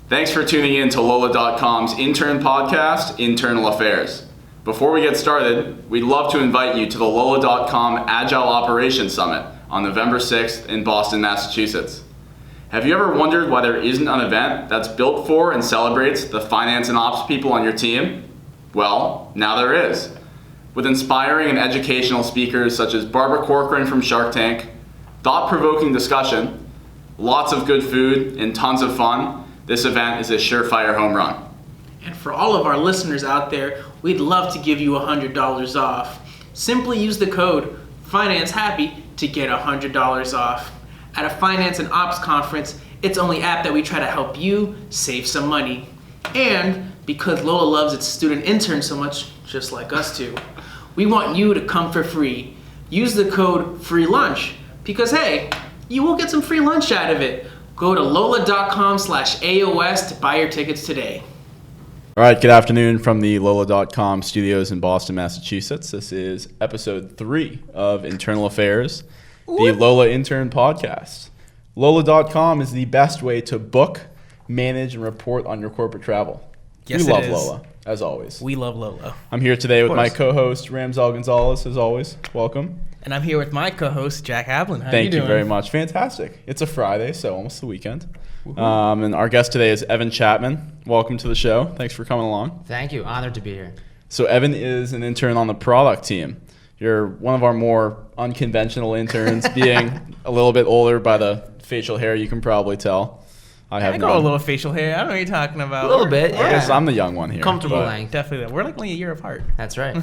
Thanks for tuning in to Lola.com's intern podcast, Internal Affairs. Before we get started, we'd love to invite you to the Lola.com Agile Operations Summit on November 6th in Boston, Massachusetts. Have you ever wondered why there isn't an event that's built for and celebrates the finance and ops people on your team? Well, now there is. With inspiring and educational speakers such as Barbara Corcoran from Shark Tank, thought-provoking discussion, lots of good food, and tons of fun, this event is a surefire home run. And for all of our listeners out there, we'd love to give you $100 off. Simply use the code FINANCEHAPPY to get $100 off. At a finance and ops conference, it's only apt that we try to help you save some money. And because Lola loves its student interns so much, just like us too, we want you to come for free. Use the code FREELUNCH because hey, you will get some free lunch out of it. Go to lola.com/AOS to buy your tickets today. All right, good afternoon from the Lola.com studios in Boston, Massachusetts. This is episode 3 of Internal Affairs, the Lola Intern Podcast. Lola.com is the best way to book, manage, and report on your corporate travel. Yes, we love it is. Lola, as always. We love Lola. I'm here today with my co-host, Ramsel Gonzalez, as always. Welcome. And I'm here with my co-host, Jack Ablon. How Thank you you doing? very much. Fantastic. It's a Friday, so almost the weekend. And our guest today is Evan Chapman. Welcome to the show. Thanks for coming along. Thank you. Honored to be here. So Evan is an intern on the product team. You're one of our more unconventional interns, being a little bit older by the facial hair, you can probably tell. I grow a little facial hair. I don't know what you're talking about. A little bit, I guess yeah. I'm the young one here. Comfortable but- length. Definitely. We're like only a year apart. That's right.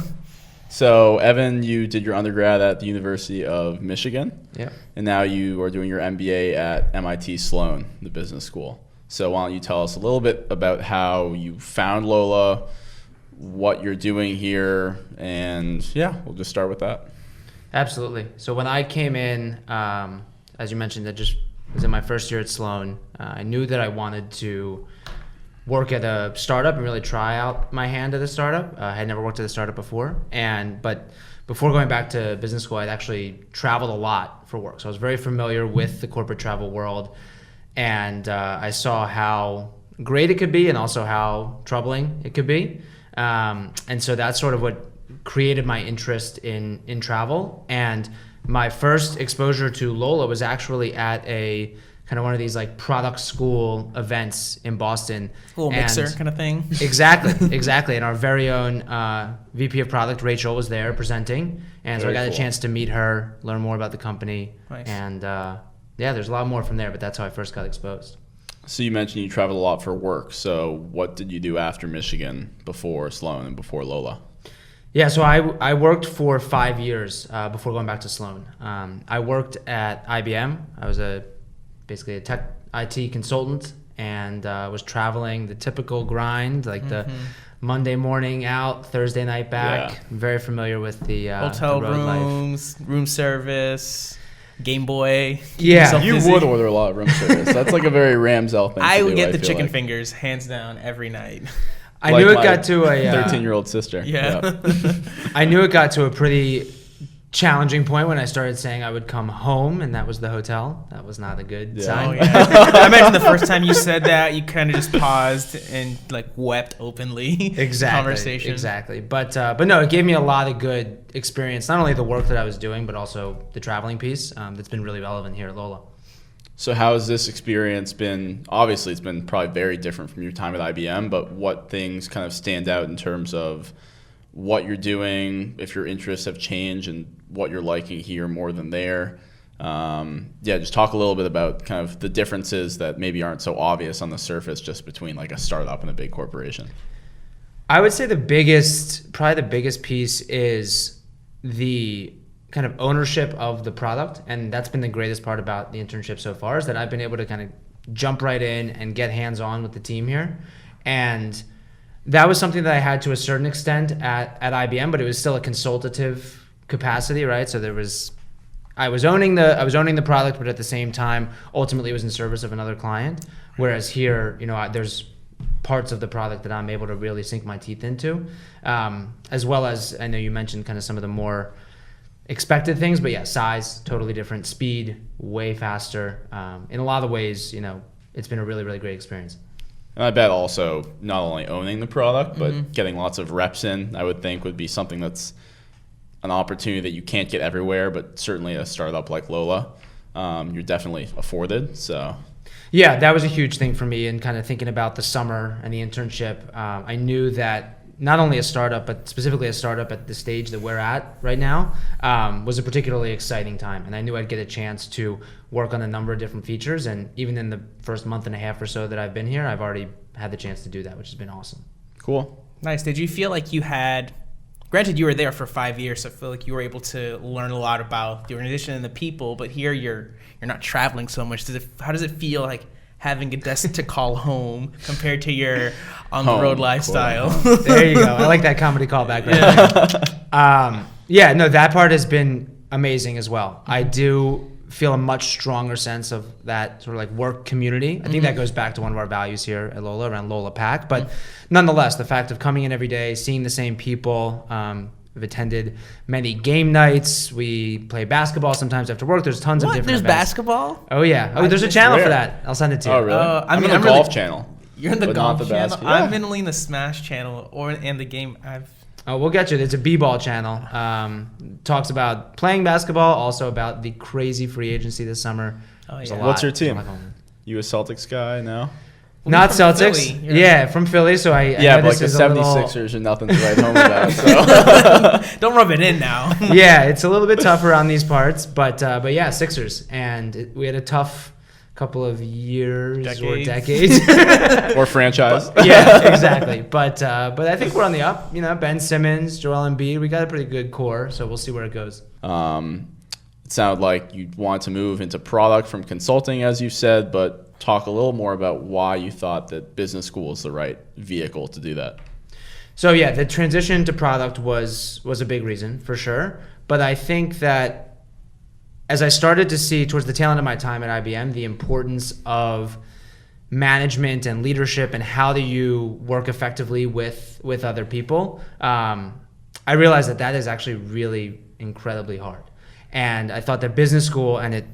So Evan, you did your undergrad at the University of Michigan. Yeah. And now you are doing your MBA at MIT Sloan, the business school. So why don't you tell us a little bit about how you found Lola, what you're doing here, and yeah, we'll just start with that. Absolutely. So when I came in, as you mentioned, I just was in my first year at Sloan. I knew that I wanted to work at a startup and really try out my hand at a startup. I had never worked at a startup before, but before going back to business school, I'd actually traveled a lot for work. So I was very familiar with the corporate travel world, and I saw how great it could be and also how troubling it could be. And so that's sort of what created my interest in travel. And my first exposure to Lola was actually at a kind of one of these like product school events in Boston. A little mixer kind of thing. Exactly. And our very own VP of product, Rachel, was there presenting. And so I got a chance to meet her, learn more about the company. Nice. And there's a lot more from there, but that's how I first got exposed. So you mentioned you traveled a lot for work. So what did you do after Michigan, before Sloan, and before Lola? Yeah, so I worked for 5 years before going back to Sloan. I worked at IBM. I was basically a tech IT consultant, and was traveling the typical grind, like the Monday morning out, Thursday night back. Yeah. I'm very familiar with the Hotel the road life. rooms, room service, Game Boy. Yeah. You would order a lot of room service. That's like a very Ramsel thing I to would do, get the feel chicken like. fingers, hands down, every night. I Like knew it my got to a 13-year-old sister. Yeah. I knew it got to a pretty challenging point when I started saying I would come home, and that was the hotel. That was not a good sign. Oh, yeah. I imagine the first time you said that, you kind of just paused and like wept openly. Conversation. Exactly. But no, it gave me a lot of good experience, not only the work that I was doing, but also the traveling piece that's been really relevant here at Lola. So how has this experience been? Obviously, it's been probably very different from your time at IBM, but what things kind of stand out in terms of what you're doing, if your interests have changed, and what you're liking here more than there? Just talk a little bit about kind of the differences that maybe aren't so obvious on the surface just between like a startup and a big corporation. I would say probably the biggest piece is the kind of ownership of the product, and that's been the greatest part about the internship so far, is that I've been able to kind of jump right in and get hands-on with the team here. And that was something that I had to a certain extent at IBM, but it was still a consultative capacity, right? So I was owning the product, but at the same time, ultimately it was in service of another client. Whereas here, there's parts of the product that I'm able to really sink my teeth into, as well as, I know you mentioned kind of some of the more expected things, but yeah, size, totally different, speed, way faster. In a lot of ways, it's been a really, really great experience. And I bet also not only owning the product, but getting lots of reps in, I would think would be something that's an opportunity that you can't get everywhere, but certainly a startup like Lola, you're definitely afforded. So yeah, that was a huge thing for me, and kind of thinking about the summer and the internship. I knew that not only a startup, but specifically a startup at the stage that we're at right now, was a particularly exciting time. And I knew I'd get a chance to work on a number of different features. And even in the first month and a half or so that I've been here, I've already had the chance to do that, which has been awesome. Cool. Nice. Did you feel like you had, granted you were there for 5 years, so I feel like you were able to learn a lot about the organization and the people, but here you're not traveling so much. How does it feel like having a desk to call home compared to your on-the-road lifestyle? There you go. I like that comedy callback. No, that part has been amazing as well. I do feel a much stronger sense of that sort of like work community. I think that goes back to one of our values here at Lola, around Lola Pack. But nonetheless, the fact of coming in every day, seeing the same people, I've attended many game nights. We play basketball sometimes after work. There's tons of different There's events. basketball? Oh, yeah. Oh, there's a channel for that. I'll send it to you. Oh, really? I'm in the golf channel. You're in the but golf not the channel? basketball. I'm mainly in the Smash channel and the game. Oh, we'll get you. It's a b-ball channel. Talks about playing basketball, also about the crazy free agency this summer. Oh, There's yeah. a lot. What's your team? There's a lot going on. You a Celtics guy now? Not from Celtics. Philly. You're- Yeah, from Philly. So I Yeah, know but like this the is a little- 76ers are nothing to write home about. So. Don't rub it in now. Yeah, it's a little bit tougher on these parts, but yeah, Sixers, and we had a tough couple of years or decades. Or franchise. Yeah, exactly. But I think we're on the up. You know, Ben Simmons, Joel Embiid, we got a pretty good core, so we'll see where it goes. It sounded like you wanted to move into product from consulting, as you said, but talk a little more about why you thought that business school is the right vehicle to do that. So yeah, the transition to product was a big reason for sure. But I think that as I started to see towards the tail end of my time at IBM, the importance of management and leadership and how do you work effectively with other people, I realized that is actually really incredibly hard. And I thought that business school, and it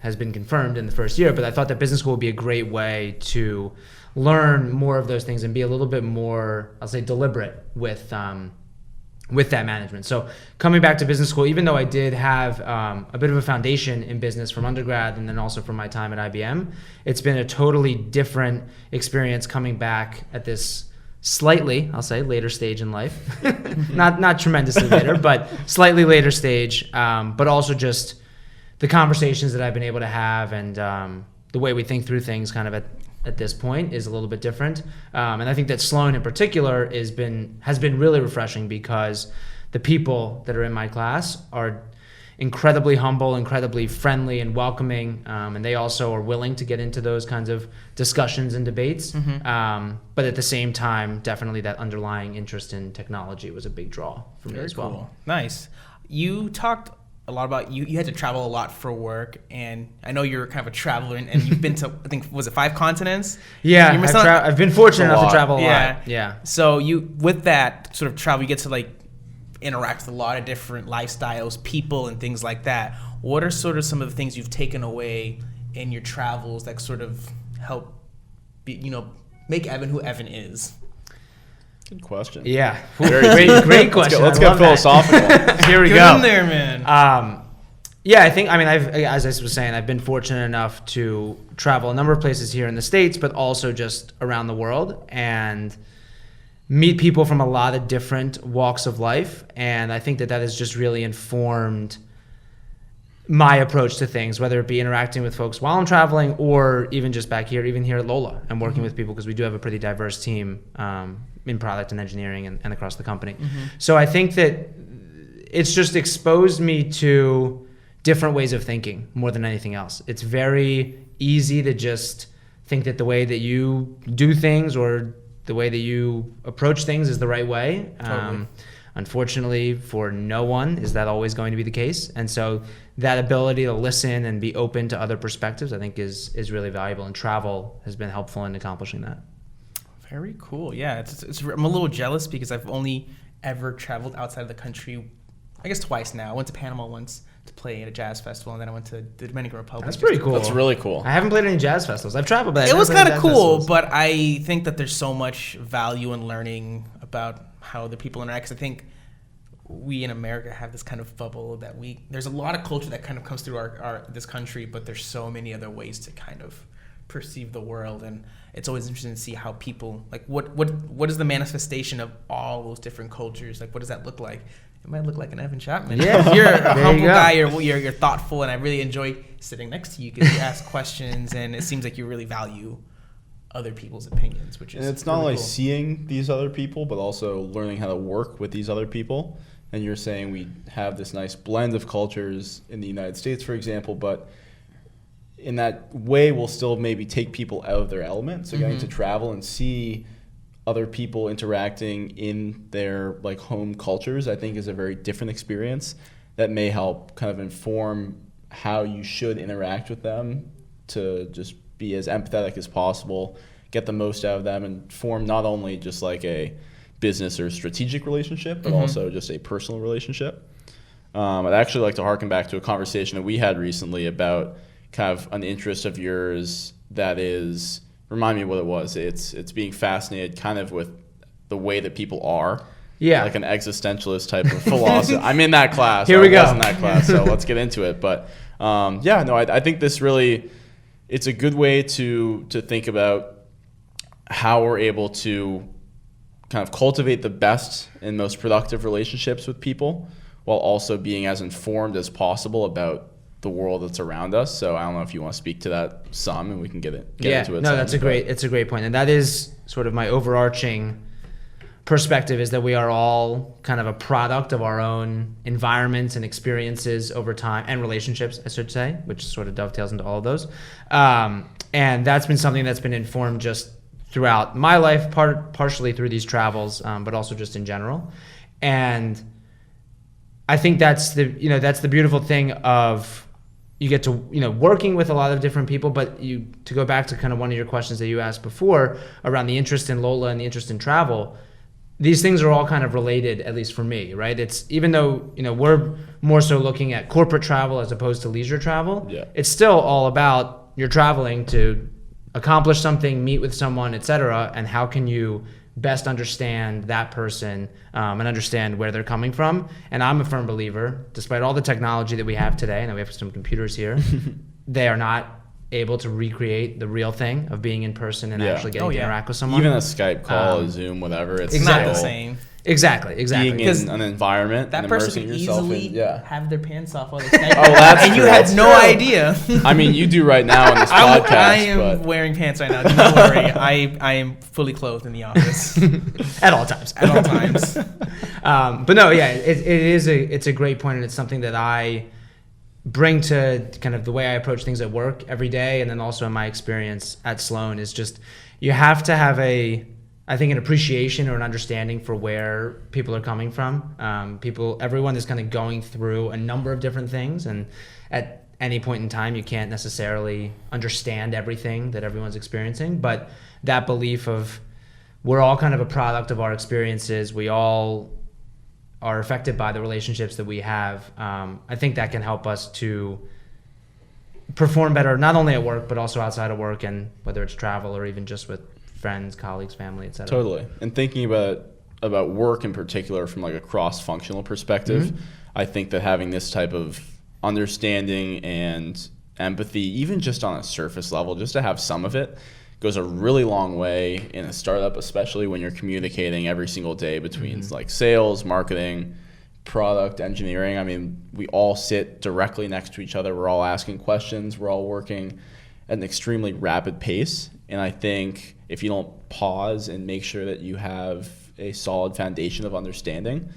has been confirmed in the first year, but I thought that business school would be a great way to learn more of those things and be a little bit more, I'll say, deliberate with that management. So coming back to business school, even though I did have a bit of a foundation in business from undergrad and then also from my time at IBM, it's been a totally different experience coming back at this slightly, I'll say, later stage in life. not tremendously later, but slightly later stage, but also just the conversations that I've been able to have and the way we think through things kind of at this point is a little bit different. And I think that Sloan in particular has been really refreshing because the people that are in my class are incredibly humble, incredibly friendly and welcoming, and they also are willing to get into those kinds of discussions and debates. But at the same time, definitely that underlying interest in technology was a big draw for me as well. Cool. Nice. You talked a lot about you had to travel a lot for work, and I know you're kind of a traveler, and you've been to, I think, was it 5 continents? Yeah, I've been fortunate enough to travel a lot. Yeah. So you, with that sort of travel, you get to like interact with a lot of different lifestyles, people, and things like that. What are sort of some of the things you've taken away in your travels that sort of help, make Evan who Evan is? Good question. Yeah, great question. Let's get philosophical. Here we Get go. in there, man. Yeah, I think, as I was saying, I've been fortunate enough to travel a number of places here in the States, but also just around the world and meet people from a lot of different walks of life. And I think that has just really informed my approach to things, whether it be interacting with folks while I'm traveling or even just back here, even here at Lola and working with people, because we do have a pretty diverse team in product and engineering and across the company. So I think that it's just exposed me to different ways of thinking more than anything else. It's very easy to just think that the way that you do things or the way that you approach things is the right way. Totally. Unfortunately, for no one is that always going to be the case. And so that ability to listen and be open to other perspectives, I think is really valuable. And travel has been helpful in accomplishing that. Very cool. Yeah, I'm a little jealous because I've only ever traveled outside of the country, I guess twice now. I went to Panama once to play at a jazz festival, and then I went to the Dominican Republic. That's pretty cool. That's really cool. I haven't played any jazz festivals. I've traveled, but It was kind of cool, but I think that there's so much value in learning about how other people interact. 'Cause I think we in America have this kind of bubble that there's a lot of culture that kind of comes through our this country, but there's so many other ways to kind of perceive the world, and it's always interesting to see how people like what is the manifestation of all those different cultures. Like, what does that look like? It might look like an Evan Chapman. Yeah. If you're a There humble you go. guy, you're thoughtful, and I really enjoy sitting next to you because you ask questions, and it seems like you really value other people's opinions, which is And it's not really only cool. seeing these other people, but also learning how to work with these other people. And you're saying we have this nice blend of cultures in the United States, for example, but in that way we'll still maybe take people out of their element. So getting to travel and see other people interacting in their like home cultures, I think is a very different experience that may help kind of inform how you should interact with them to just be as empathetic as possible, get the most out of them, and form not only just like a business or strategic relationship, but also just a personal relationship. I'd actually like to harken back to a conversation that we had recently about kind of an interest of yours that is, remind me what it was. It's being fascinated kind of with the way that people are. Yeah. Like an existentialist type of philosophy. I'm in that class. Here we go. I was in that class, so let's get into it. But I think this really, it's a good way to think about how we're able to kind of cultivate the best and most productive relationships with people while also being as informed as possible about the world that's around us. So I don't know if you want to speak to that some, and we can get into it. No, some, it's a great point. And that is sort of my overarching perspective, is that we are all kind of a product of our own environments and experiences over time, and relationships, I should say, which sort of dovetails into all of those. And that's been something that's been informed just throughout my life, partially through these travels, but also just in general. And I think that's the beautiful thing of, you get to, working with a lot of different people, but to go back to kind of one of your questions that you asked before around the interest in Lola and the interest in travel, these things are all kind of related, at least for me, right? It's, even though, we're more so looking at corporate travel as opposed to leisure travel, it's still all about, you're traveling to accomplish something, meet with someone, etc., and how can you best understand that person and understand where they're coming from. And I'm a firm believer, despite all the technology that we have today, and we have some computers here, they are not able to recreate the real thing of being in person and actually getting to interact with someone. Even a Skype call, a Zoom, whatever, it's not still the same. Exactly. being in an environment That and person immersing could yourself easily in. have their pants off while they Skype, that's and you true. had That's no true. idea. I mean, you do right now in this podcast. I am but wearing pants right now. Do not worry. I am fully clothed in the office At all times. at all times. But no, it's a great point, and it's something that I bring to kind of the way I approach things at work every day, and then also in my experience at Sloan, is just, you have to have an appreciation or an understanding for where people are coming from. Everyone is kind of going through a number of different things, and at any point in time, you can't necessarily understand everything that everyone's experiencing, but that belief of, we're all kind of a product of our experiences. We all are affected by the relationships that we have. I think that can help us to perform better, not only at work, but also outside of work, and whether it's travel or even just with friends, colleagues, family, etc. Totally. And thinking about work in particular from like a cross-functional perspective, I think that having this type of understanding and empathy, even just on a surface level, just to have some of it, goes a really long way in a startup, especially when you're communicating every single day between like sales, marketing, product, engineering. I mean, we all sit directly next to each other. We're all asking questions. We're all working at an extremely rapid pace. And I think if you don't pause and make sure that you have a solid foundation of understanding,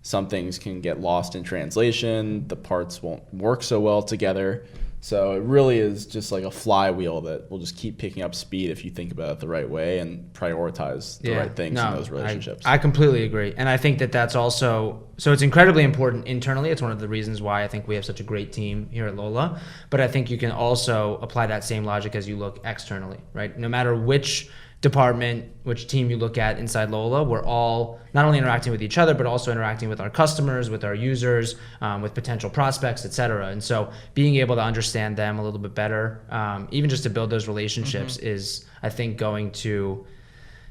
some things can get lost in translation. The parts won't work so well together. So it really is just like a flywheel that will just keep picking up speed if you think about it the right way and prioritize the right things in those relationships. I completely agree. And I think that that's also, so it's incredibly important internally. It's one of the reasons why I think we have such a great team here at Lola. But I think you can also apply that same logic as you look externally, right? No matter which department, which team you look at inside Lola, we're all not only interacting with each other, but also interacting with our customers, with our users, with potential prospects, et cetera. And so being able to understand them a little bit better, even just to build those relationships is, I think, going to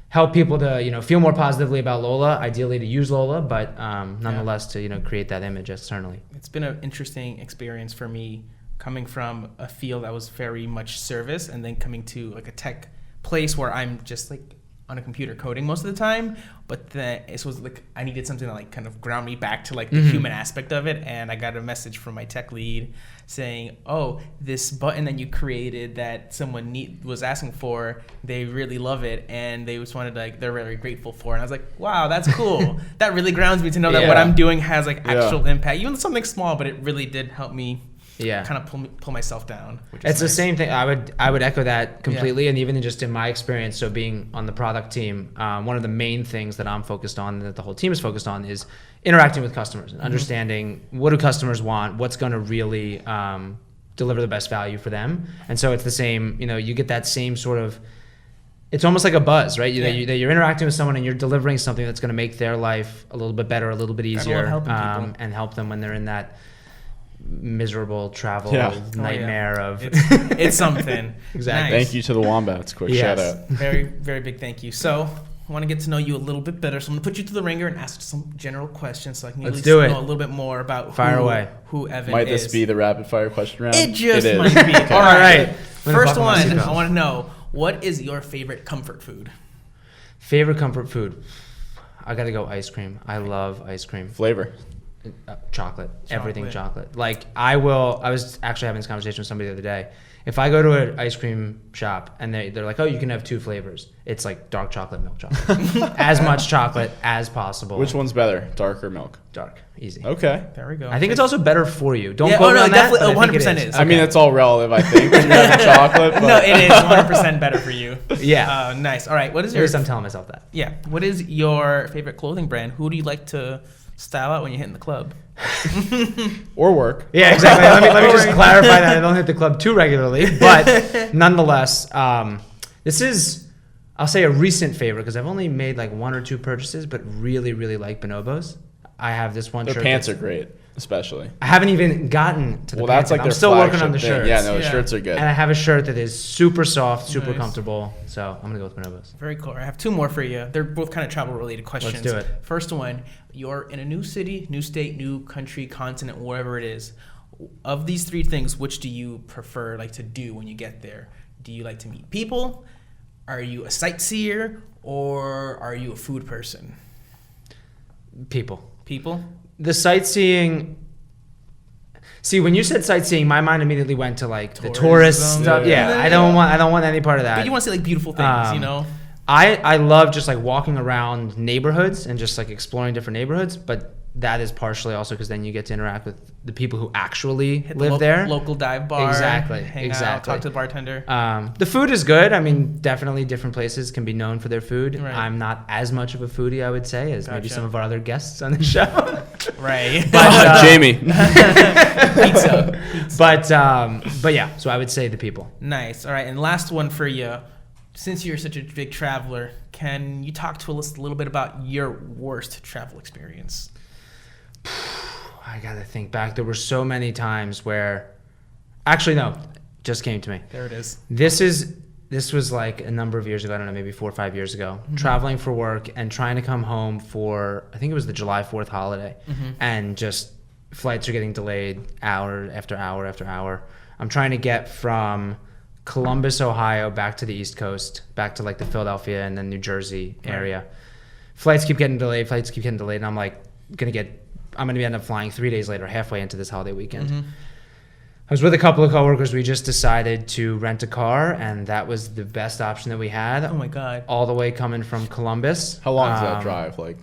help people to, feel more positively about Lola, ideally to use Lola, but nonetheless to, create that image externally. It's been an interesting experience for me coming from a field that was very much service and then coming to like a tech place where I'm just like on a computer coding most of the time, but then it was like I needed something to like kind of ground me back to like the human aspect of it. And I got a message from my tech lead saying, oh, this button that you created that someone was asking for, they really love it and they just wanted they're very grateful for it. And I was like, wow, that's cool. That really grounds me to know that what I'm doing has like actual impact, even something small, but it really did help me kind of pull myself down. Which is it's nice. The same thing. I would echo that completely. And even just in my experience, so being on the product team, one of the main things that I'm focused on, that the whole team is focused on, is interacting with customers and understanding what do customers want, what's going to really deliver the best value for them. And so it's the same, you get that same sort of, it's almost like a buzz, right? That you're interacting with someone and you're delivering something that's going to make their life a little bit better, a little bit easier, and help them when they're in that miserable travel nightmare of it's something. Exactly. Thank you to the Wombats. Quick shout out. Very, very big thank you. So I want to get to know you a little bit better. So I'm going to put you to the ringer and ask some general questions so I can at least know a little bit more about who Evan Might is. This be the rapid fire question round? It just might be. All right. First one, I want to know, what is your favorite comfort food? Favorite comfort food? I got to go ice cream. I love ice cream. Flavor? Chocolate. Everything chocolate. Like I was actually having this conversation with somebody the other day. If I go to an ice cream shop and they're like, oh, you can have 2 flavors. It's like dark chocolate, milk chocolate. As much chocolate as possible. Which one's better, dark or milk? Dark. Easy. Okay. There we go. I think it's also better for you. Don't quote me on that, definitely, but 100% is. I mean, it's all relative, I think, when you're having chocolate. But. No, it is 100% better for you. Yeah. Nice. All right. What is At least I'm telling myself that. Yeah. What is your favorite clothing brand? Who do you like to style out when you're hitting the club? Or work. Yeah, exactly. Let me just clarify that I don't hit the club too regularly, but nonetheless, this is, I'll say, a recent favorite because I've only made like 1 or 2 purchases, but really, really like Bonobos. I have this one shirt. Their pants are great, especially. I haven't even gotten to the pants. That's like I'm their still working on the thing. shirts. Yeah, no, the shirts are good. And I have a shirt that is super soft, super comfortable. So I'm gonna go with Bonobos. Very cool. I have 2 more for you. They're both kind of travel-related questions. Let's do it. First one: you're in a new city, new state, new country, continent, wherever it is. Of these 3 things, which do you prefer to do when you get there? Do you like to meet people? Are you a sightseer, or are you a food person? People. The sightseeing. See, when you said sightseeing, my mind immediately went to like the tourist stuff. Yeah, I don't want any part of that. But you want to see like beautiful things, I love just like walking around neighborhoods and just like exploring different neighborhoods, but that is partially also because then you get to interact with the people who actually live there. Local dive bar. Exactly. Out, talk to the bartender. The food is good. I mean, definitely different places can be known for their food. Right. I'm not as much of a foodie, I would say, as maybe some of our other guests on the show. Right. But, Jamie. Pizza. But yeah, so I would say the people. Nice. All right. And last one for you. Since you're such a big traveler, can you talk to us a little bit about your worst travel experience? I gotta think back. There were so many times where, actually no, just came to me. There it is. This was like a number of years ago. I don't know, maybe 4 or 5 years ago. Mm-hmm. Traveling for work and trying to come home for, I think it was the July 4th holiday, and just flights are getting delayed hour after hour after hour. I'm trying to get from Columbus, Ohio, back to the East Coast, back to like the Philadelphia and then New Jersey area. Right. Flights keep getting delayed, and I'm like I'm going to end up flying 3 days later, halfway into this holiday weekend. Mm-hmm. I was with a couple of coworkers. We just decided to rent a car, and that was the best option that we had. Oh my God. All the way coming from Columbus. How long is that drive? Like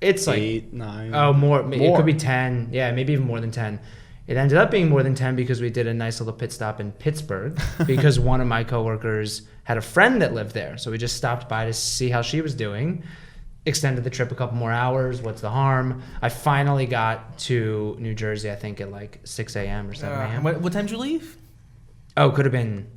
it's 8, like 9? Oh, more. It could be 10. Yeah, maybe even more than 10. It ended up being more than 10 because we did a nice little pit stop in Pittsburgh because one of my coworkers had a friend that lived there. So we just stopped by to see how she was doing. Extended the trip a couple more hours. What's the harm? I finally got to New Jersey, I think at like 6 a.m. or 7 a.m. What time did you leave? Oh, could have been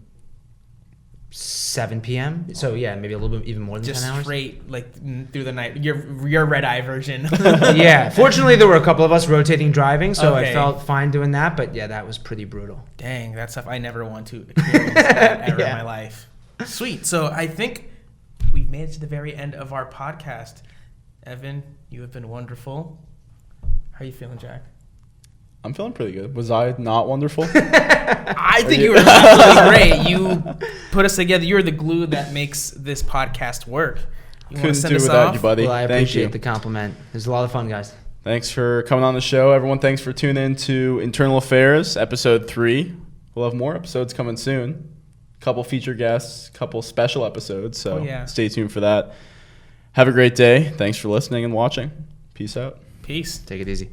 7 p.m. So yeah, maybe a little bit even more than Just 10 hours. straight like through the night. Your red eye version. Yeah. Fortunately, there were a couple of us rotating driving, so Okay. I felt fine doing that. But yeah, that was pretty brutal. Dang, that's stuff I never want to experience that ever in Yeah. my life. Sweet. So I think we've made it to the very end of our podcast. Evan, you have been wonderful. How are you feeling, Jack? I'm feeling pretty good. Was I not wonderful? I think you were absolutely great. You put us together. You're the glue that makes this podcast work. You want Couldn't to send do us without off? you, buddy. Well, I Thank appreciate you. the compliment. It was a lot of fun, guys. Thanks for coming on the show, everyone. Thanks for tuning in to Internal Affairs, episode 3. We'll have more episodes coming soon. Couple feature guests, couple special episodes. So Oh, yeah. stay tuned for that. Have a great day. Thanks for listening and watching. Peace out. Peace. Take it easy.